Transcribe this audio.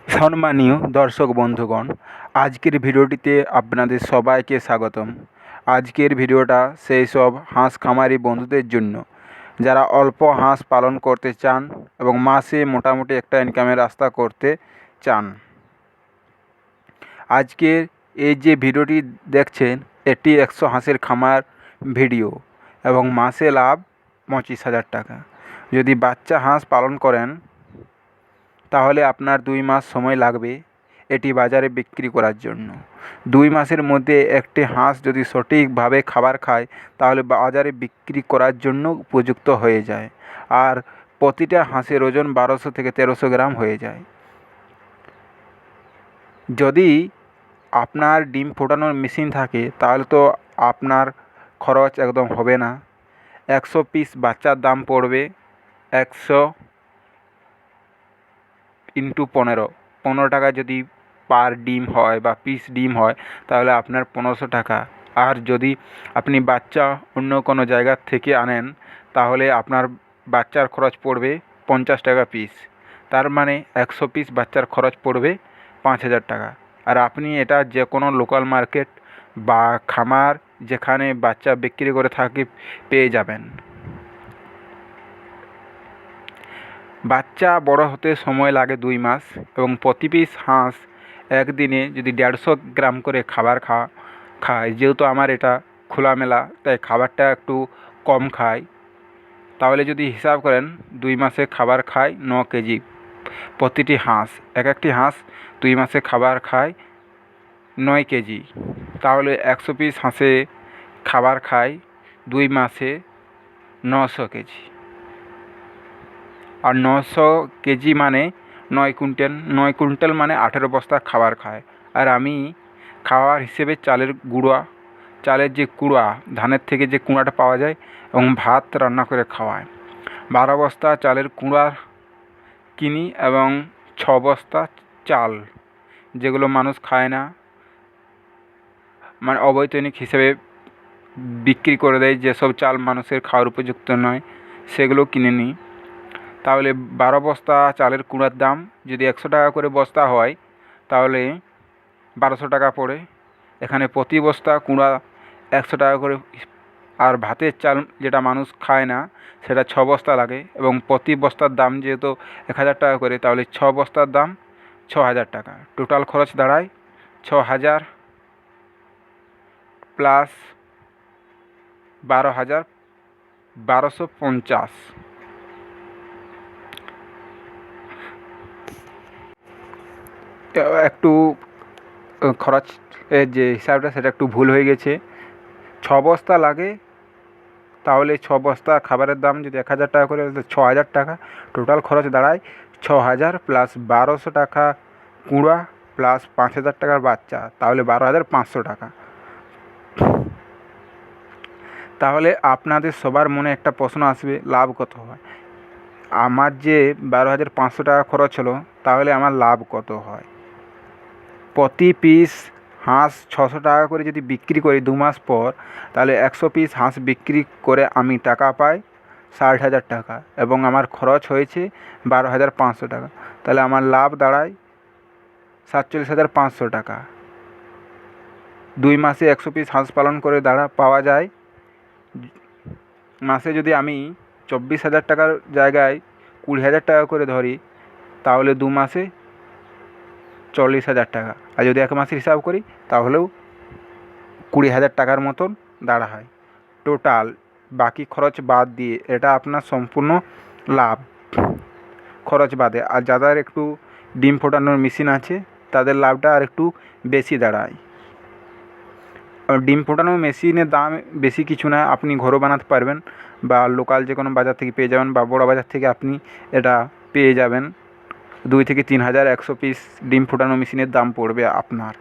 সম্মানীয় দর্শক বন্ধুগণ, আজকের ভিডিওটিতে আপনাদের সবাইকে স্বাগতম। আজকের ভিডিওটা সেই সব হাঁস খামারি বন্ধুদের জন্য যারা অল্প হাঁস পালন করতে চান এবং মাসে মোটামুটি একটা ইনকামের রাস্তা করতে চান। আজকের এই যে ভিডিওটি দেখছেন এটি 100 হাঁসের খামার ভিডিও এবং মাসে লাভ 25,000 টাকা। যদি বাচ্চা হাঁস পালন করেন তাহলে আপনার 2 মাস সময় লাগবে এটি বাজারে বিক্রি করার জন্য। 2 মাসের মধ্যে একটি হাঁস যদি সঠিকভাবে খাবার খায় তাহলে বাজারে বিক্রি করার জন্য উপযুক্ত হয়ে যায়। আর প্রতিটা হাঁসের ওজন 1200 থেকে 1300 গ্রাম হয়ে যায়। যদি আপনার ডিম ফোটানোর মেশিন থাকে তাহলে তো আপনার খরচ একদম হবে না। 100 পিস বাচ্চার দাম পড়বে 100 ইন্টু 15 টাকা। যদি পার ডিম হয় বা পিস ডিম হয় তাহলে আপনার 1500 টাকা। আর যদি আপনি বাচ্চা অন্য কোনো জায়গা থেকে আনেন তাহলে আপনার বাচ্চার খরচ পড়বে 50 টাকা পিস। তার মানে 100 পিস বাচ্চার খরচ পড়বে 5,000 টাকা। আর আপনি এটা যে কোনো লোকাল মার্কেট বা খামার যেখানে বাচ্চা বিক্রি করে থাকে পেয়ে যাবেন। বাচ্চা বড় হতে সময় লাগে 2 মাস এবং প্রতি পিস হাঁস একদিনে যদি 150 গ্রাম করে খাবার খায়, যেহেতু আমার এটা খোলামেলা তাই খাবারটা একটু কম খায়, তাহলে যদি হিসাব করেন 2 মাসে খাবার খায় 9 কেজি প্রতিটি হাঁস। একটি হাঁস 2 মাসে খাবার খায় 9 কেজি, তাহলে 100 পিস হাঁসে খাবার খায় 2 মাসে 900 কেজি। আর 900 কেজি মানে 9 কুইন্টাল। 9 কুইন্টাল মানে 18 বস্তা খাবার খায়। আর আমি খাওয়ার হিসেবে চালের যে কুড়া, ধানের থেকে যে কুড়াটা পাওয়া যায় এবং ভাত রান্না করে খাওয়ায়। 12 বস্তা চালের কুড়া কিনি এবং 6 বস্তা চাল, যেগুলো মানুষ খায় না, মানে অবৈতনিক হিসেবে বিক্রি করে দেয়, যেসব চাল মানুষের খাওয়ার উপযুক্ত নয় সেগুলো কিনে নিই। তাহলে 12 বস্তা চালের কুড়ার দাম যদি 100 টাকা করে বস্তা হয় তাহলে 1200 টাকা পড়ে। এখানে প্রতি বস্তা কুড়া 100 টাকা করে। আর ভাতের চাল যেটা মানুষ খায় না সেটা 6 বস্তা লাগে এবং প্রতি বস্তার দাম যেহেতু 1000 টাকা করে, তাহলে 6 বস্তার দাম 6000 টাকা। টোটাল খরচ দাঁড়ায় 6000 প্লাস 12,000, 1250। একটু খরচের যে হিসাবটা সেটা একটু ভুল হয়ে গেছে। 6 বস্তা লাগে, তাহলে 6 বস্তা খাবারের দাম যদি 1000 টাকা করে 6000 টাকা। টোটাল খরচ দাঁড়ায় 6000 প্লাস 1200 টাকা কুড়া প্লাস 5000 টাকার বাচ্চা, তাহলে 12,500 টাকা। তাহলে আপনাদের সবার মনে একটা প্রশ্ন আসবে, লাভ কত হয়? আমার যে 12,500 টাকা খরচ হলো তাহলে আমার লাভ কত হয়? প্রতি পিস হাঁস 600 টাকা করে যদি বিক্রি করি 2 মাস পর, তাহলে 100 পিস হাঁস বিক্রি করে আমি টাকা পাই 60,000 টাকা এবং আমার খরচ হয়েছে 12,500 টাকা। তাহলে আমার লাভ দাঁড়ায় 47,500 টাকা। 2 মাসে 100 পিস হাঁস পালন করে পাওয়া যায়, মাসে যদি আমি 24,000 টাকার জায়গায় 20,000 টাকা করে ধরি তাহলে 2 মাসে 40,000 টাকা। আর যদি 1 মাসের হিসাব করি তাহলেও 20,000 টাকার মতন দাঁড়া হয় টোটাল, বাকি খরচ বাদ দিয়ে। এটা আপনার সম্পূর্ণ লাভ খরচ বাদে। আর যাদের একটু ডিম ফোটানোর মেশিন আছে তাদের লাভটা আর একটু বেশি দাঁড়ায়। ডিম ফোটানোর মেশিনের দাম বেশি কিছু না, আপনি ঘরও বানাতে পারবেন বা লোকাল যে কোনো বাজার থেকে পেয়ে যাবেন বা বড় বাজার থেকে আপনি এটা পেয়ে যাবেন। 2 থেকে 3,000 100 পিস ডিম ফোটানো মেশিনের দাম পড়বে আপনার।